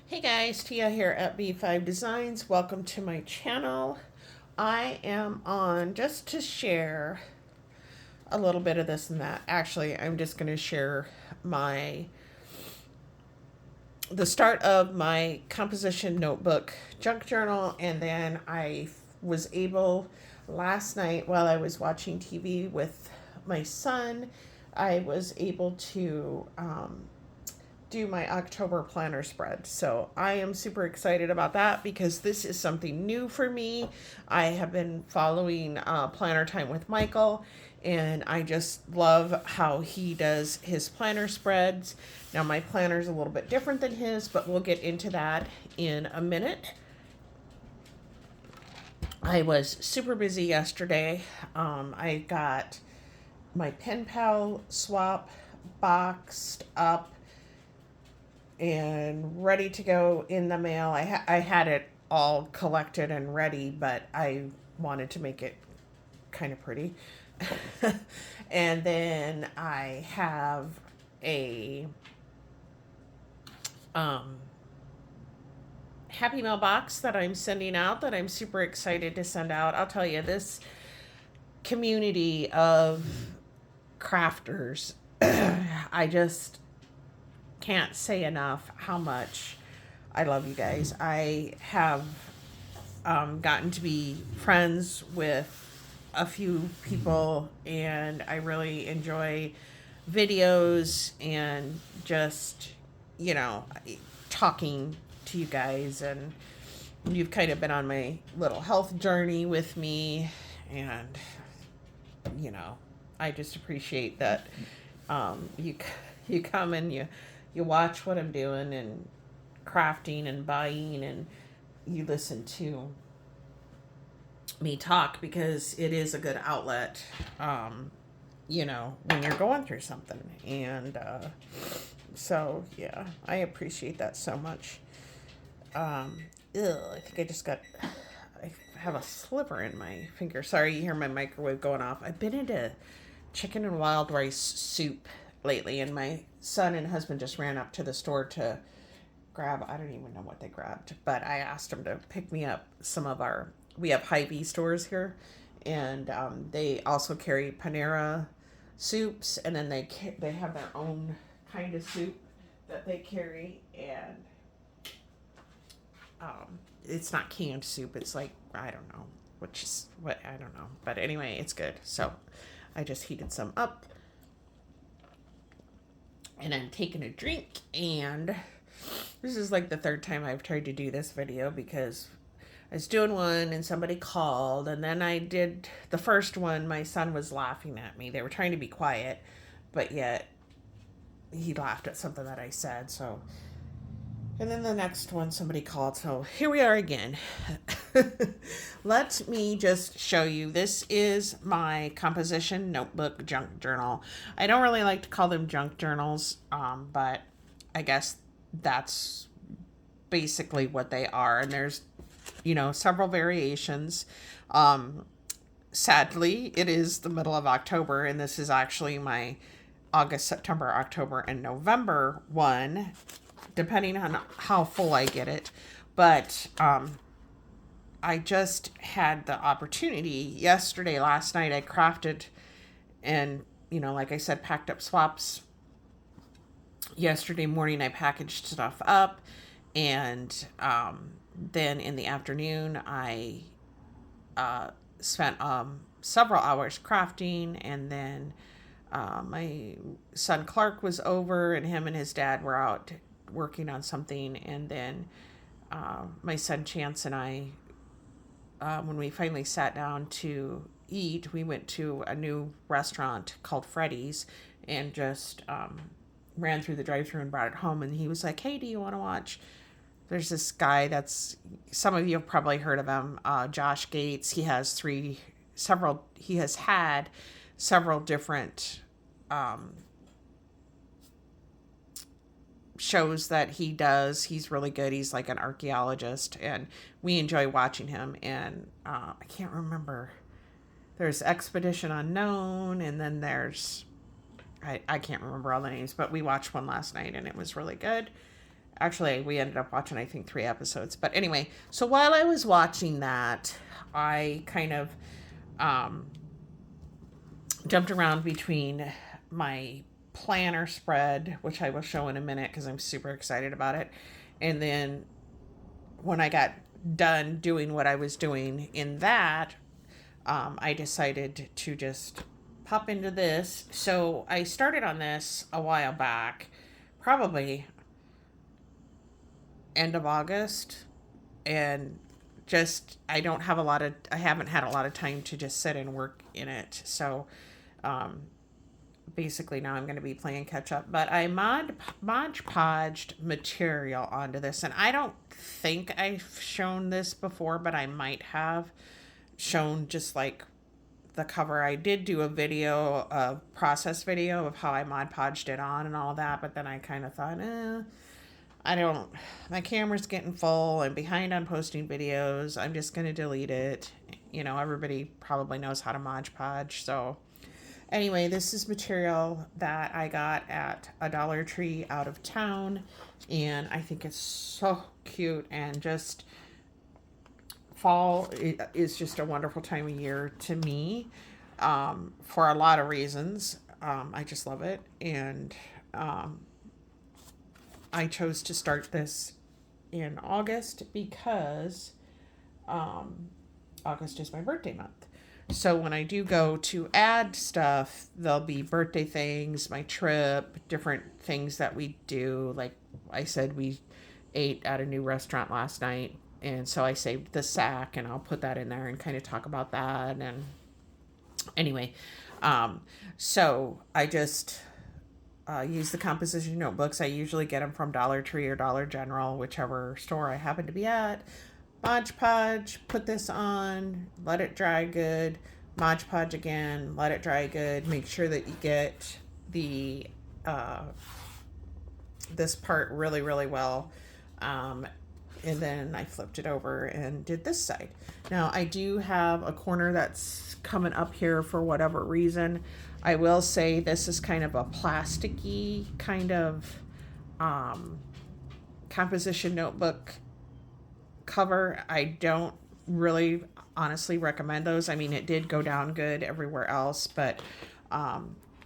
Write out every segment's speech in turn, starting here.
Hey guys, Tia here at B5 Designs. Welcome to my channel. I am on just to share a little bit of this and that. Actually, I'm just going to share my the start of my composition notebook junk journal, and then I was able last night while I was watching TV with my son, I was able to do my October planner spread. So I am super excited about that because this is something new for me. I have been following Planner Time with Michael, and I just love how he does his planner spreads. Now, my planner is a little bit different than his, but we'll get into that in a minute. I was super busy yesterday. I got my pen pal swap boxed up and ready to go in the mail. I had it all collected and ready, but I wanted to make it kind of pretty. And then I have a um, Happy Mail box that I'm sending out that I'm super excited to send out. I'll tell you, this community of crafters, I just can't say enough how much I love you guys. I have gotten to be friends with a few people, and I really enjoy videos and just, you know, talking to you guys. And you've kind of been on my little health journey with me, and, you know, I just appreciate that you come and you watch what I'm doing and crafting and buying, and you listen to me talk because it is a good outlet, when you're going through something. And so, yeah, I appreciate that so much. I think I have a sliver in my finger. Sorry, you hear my microwave going off. I've been into chicken and wild rice soup lately, and my son and husband just ran up to the store to grab, I don't even know what they grabbed, but I asked them to pick me up some of we have Hy-Vee stores here, and they also carry Panera soups, and then they have their own kind of soup that they carry, and it's not canned soup, it's like, I don't know, which is what, I don't know, but anyway, it's good. So I just heated some up, and I'm taking a drink, and this is like the third time I've tried to do this video because I was doing one and somebody called, and then I did the first one. My son was laughing at me. They were trying to be quiet, but yet he laughed at something that I said. So, and then the next one somebody called. So here we are again. Let me just show you. This is my composition notebook junk journal. I don't really like to call them junk journals, but I guess that's basically what they are. And there's, several variations. Sadly, it is the middle of October, and this is actually my August, September, October, and November one, depending on how full I get it. But I just had the opportunity last night, I crafted and, like I said, packed up swaps. Yesterday morning, I packaged stuff up, and then in the afternoon, I spent several hours crafting, and then my son Clark was over, and him and his dad were out working on something, and then my son Chance and I, when we finally sat down to eat, we went to a new restaurant called Freddy's, and just ran through the drive-thru and brought it home. And he was like, "Hey, do you want to watch?" There's this guy that's, some of you have probably heard of him, Josh Gates. He has had several different shows that he does. He's really good. He's like an archaeologist, and we enjoy watching him. And I can't remember. There's Expedition Unknown, and then there's, I can't remember all the names, but we watched one last night, and it was really good. Actually, we ended up watching, I think, 3 episodes. But anyway, so while I was watching that, I kind of um, jumped around between my planner spread, which I will show in a minute because I'm super excited about it. And then when I got done doing what I was doing in that, I decided to just pop into this. So I started on this a while back, probably end of August, and just I haven't had a lot of time to just sit and work in it. So um, basically now I'm going to be playing catch up. But I Mod Podged material onto this, and I don't think I've shown this before, but I might have shown just like the cover. I did do a video, a process video of how I Mod Podged it on and all that, but then I kind of thought, I don't, my camera's getting full. I'm behind on posting videos. I'm just going to delete it. You know, everybody probably knows how to Mod Podge. So anyway, this is material that I got at a Dollar Tree out of town. And I think it's so cute, and just fall is just a wonderful time of year to me, for a lot of reasons. I just love it. And I chose to start this in August because August is my birthday month. So when I do go to add stuff, there'll be birthday things, my trip, different things that we do. Like I said, we ate at a new restaurant last night. And so I saved the sack, and I'll put that in there and kind of talk about that. And anyway, so I just use the composition notebooks. I usually get them from Dollar Tree or Dollar General, whichever store I happen to be at. Mod Podge, put this on, let it dry good. Mod Podge again, let it dry good. Make sure that you get the this part really, really well. And then I flipped it over and did this side. Now I do have a corner that's coming up here for whatever reason. I will say this is kind of a plasticky kind of composition notebook cover. I don't really honestly recommend those. I mean, it did go down good everywhere else, but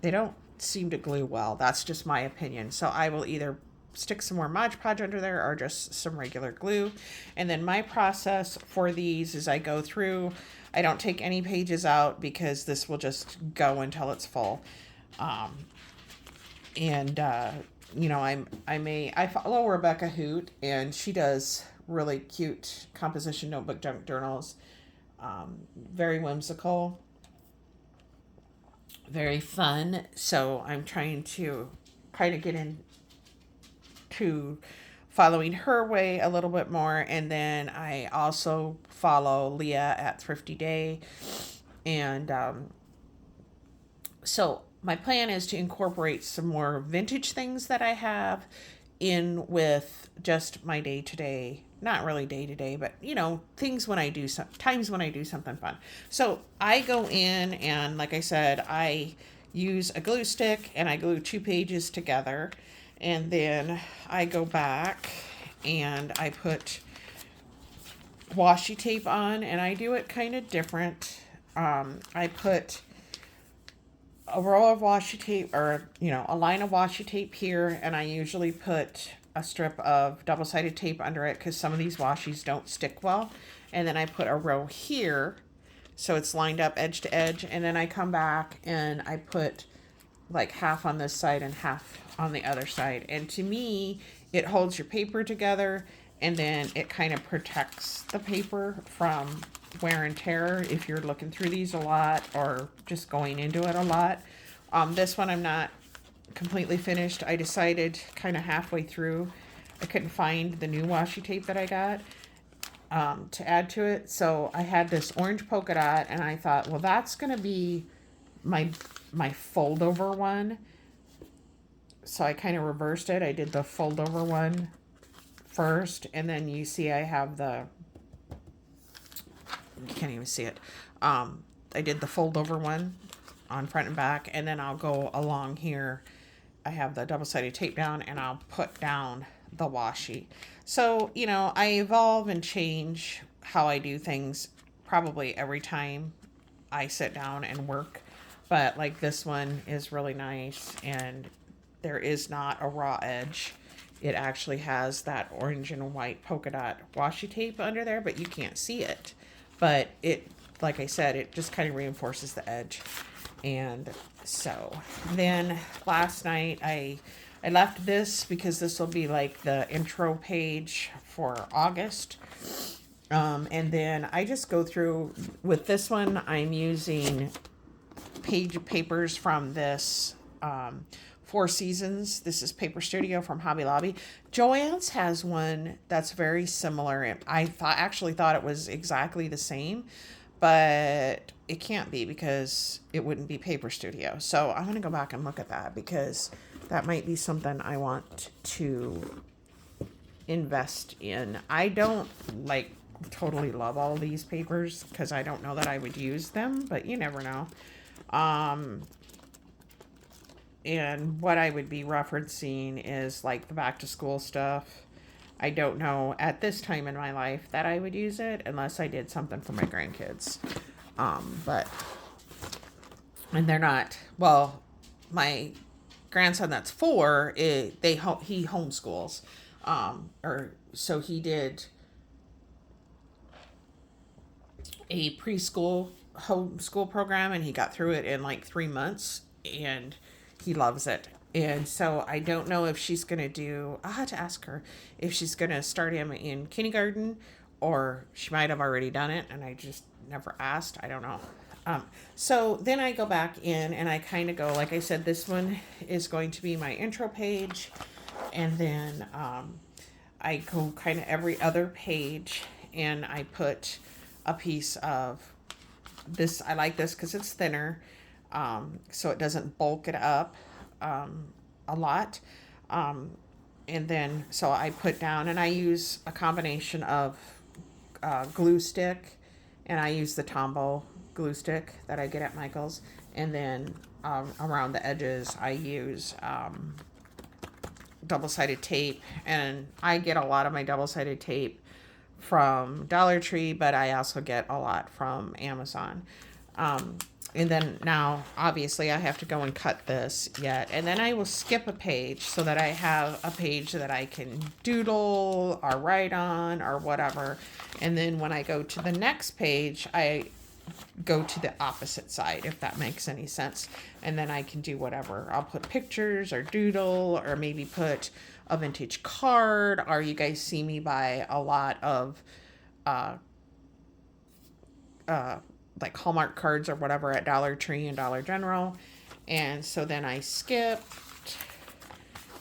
they don't seem to glue well. That's just my opinion. So I will either stick some more Mod Podge under there or just some regular glue. And then my process for these is I go through, I don't take any pages out because this will just go until it's full. You know, I follow Rebecca Hoot, and she does really cute composition notebook junk journals. Very whimsical, very fun. So I'm trying to kind of get into following her way a little bit more. And then I also follow Leah at Thrifty Day. And so my plan is to incorporate some more vintage things that I have in with just my day-to-day, not really day-to-day, but you know, things when I do times when I do something fun. So I go in, and like I said, I use a glue stick and I glue 2 pages together, and then I go back and I put washi tape on, and I do it kind of different. I put a roll of washi tape, or you know, a line of washi tape here, and I usually put a strip of double-sided tape under it because some of these washies don't stick well. And then I put a row here so it's lined up edge to edge, and then I come back and I put like half on this side and half on the other side. And to me, it holds your paper together, and then it kind of protects the paper from wear and tear if you're looking through these a lot or just going into it a lot. This one I'm not completely finished. I decided kind of halfway through, I couldn't find the new washi tape that I got to add to it. So I had this orange polka dot, and I thought, well, that's going to be my fold over one. So I kind of reversed it. I did the fold over one first, and then you see I have you can't even see it. I did the fold over one on front and back, and then I'll go along here. I have the double-sided tape down, and I'll put down the washi. So, I evolve and change how I do things probably every time I sit down and work. But like this one is really nice, and there is not a raw edge. It actually has that orange and white polka dot washi tape under there, but you can't see it. But it, like I said, it just kind of reinforces the edge. And so then last night I left this because this will be like the intro page for August. And then I just go through with this one. I'm using papers from this Four Seasons. This is Paper Studio from Hobby Lobby. Joann's has one that's very similar. And I actually thought it was exactly the same, but it can't be because it wouldn't be Paper Studio. So I'm going to go back and look at that because that might be something I want to invest in. I don't like totally love all these papers because I don't know that I would use them, but you never know. And what I would be referencing is like the back to school stuff. I don't know at this time in my life that I would use it unless I did something for my grandkids. But, and they're not, well, my grandson that's 4, he homeschools. Or so he did a preschool homeschool program and he got through it in like 3 months and he loves it. And so I don't know if she's going to I'll have to ask her if she's going to start him in kindergarten or she might have already done it and I just never asked. I don't know. So then I go back in and I kind of go, like I said, this one is going to be my intro page. And then I go kind of every other page and I put a piece of this. I like this because it's thinner, so it doesn't bulk it up a lot. And then, so I put down, and I use a combination of glue stick, and I use the Tombow glue stick that I get at Michael's. And then around the edges, I use double-sided tape, and I get a lot of my double-sided tape from Dollar Tree, but I also get a lot from Amazon. And then now, obviously, I have to go and cut this yet. And then I will skip a page so that I have a page that I can doodle or write on or whatever. And then when I go to the next page, I go to the opposite side, if that makes any sense. And then I can do whatever. I'll put pictures or doodle or maybe put a vintage card, or you guys see me buy a lot of like Hallmark cards or whatever at Dollar Tree and Dollar General. And so then I skipped,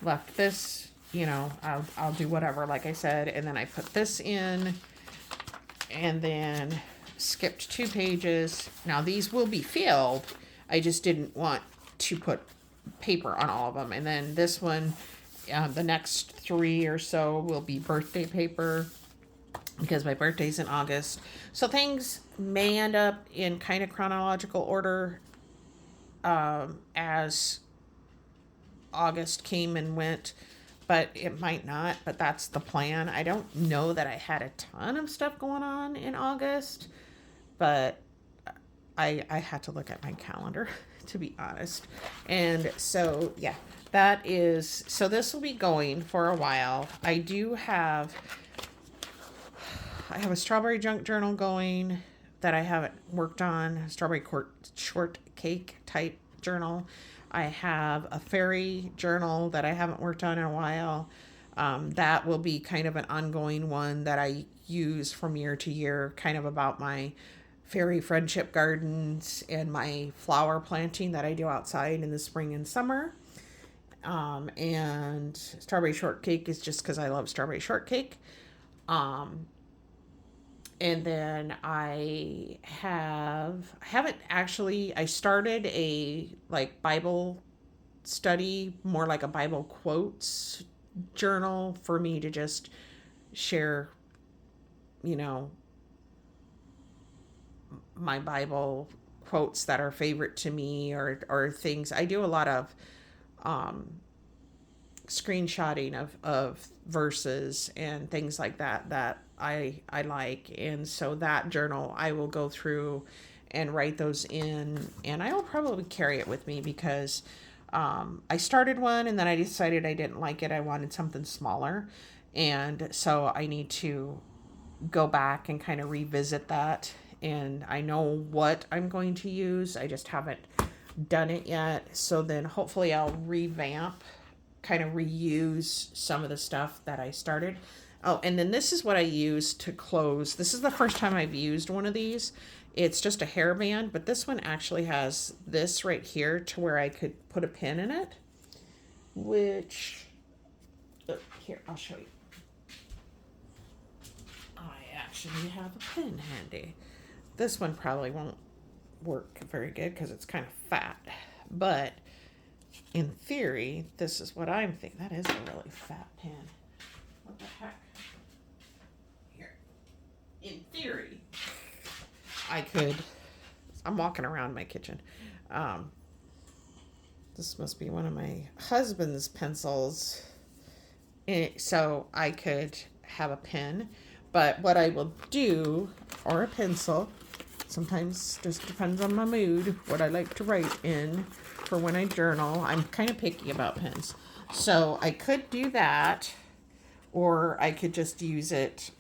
left this, I'll do whatever, like I said, and then I put this in and then skipped 2 pages. Now these will be filled. I just didn't want to put paper on all of them. And then this one, the next 3 or so will be birthday paper because my birthday's in August. So things may end up in kind of chronological order as August came and went, but it might not, but that's the plan. I don't know that I had a ton of stuff going on in August, but I had to look at my calendar to be honest. And so, yeah, so this will be going for a while. I have a strawberry junk journal going that I haven't worked on, strawberry shortcake type journal. I have a fairy journal that I haven't worked on in a while. That will be kind of an ongoing one that I use from year to year, kind of about my fairy friendship gardens and my flower planting that I do outside in the spring and summer. And strawberry shortcake is just because I love strawberry shortcake. And then I started a like Bible study, more like a Bible quotes journal for me to just share, my Bible quotes that are favorite to me or things. I do a lot of screenshotting of verses and things like that that I like. And so that journal I will go through and write those in, and I will probably carry it with me because I started one and then I decided I didn't like it. I wanted something smaller. And so I need to go back and kind of revisit that. And I know what I'm going to use. I just haven't done it yet. So then hopefully I'll revamp, kind of reuse some of the stuff that I started. Oh, and then this is what I use to close. This is the first time I've used one of these. It's just a hairband, but this one actually has this right here to where I could put a pin in it, which, here, I'll show you. I actually have a pin handy. This one probably won't work very good because it's kind of fat, but in theory, this is what I'm thinking. That is a really fat pin. What the heck? Here. In theory, I'm walking around my kitchen. This must be one of my husband's pencils. So I could have a pen, but what I will do, or a pencil, sometimes just depends on my mood, what I like to write in for when I journal. I'm kind of picky about pens. So I could do that, or I could just use it.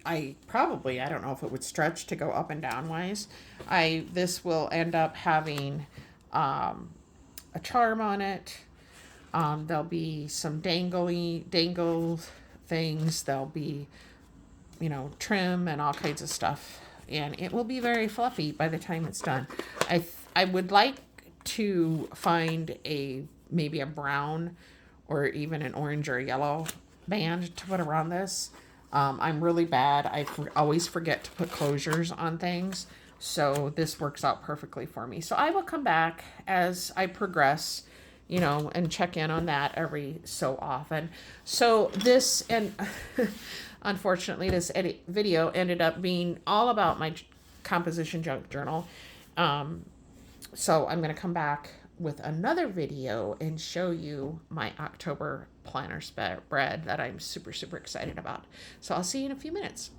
I don't know if it would stretch to go up and down wise. This will end up having a charm on it. There'll be some dangle things. There'll be, trim and all kinds of stuff. And it will be very fluffy by the time it's done. I would like to find maybe a brown or even an orange or yellow band to put around this. I'm really bad. I always forget to put closures on things. So this works out perfectly for me. So I will come back as I progress, and check in on that every so often. So this, and unfortunately, this video ended up being all about my composition junk journal. So I'm going to come back with another video and show you my October planner spread that I'm super, super excited about. So I'll see you in a few minutes.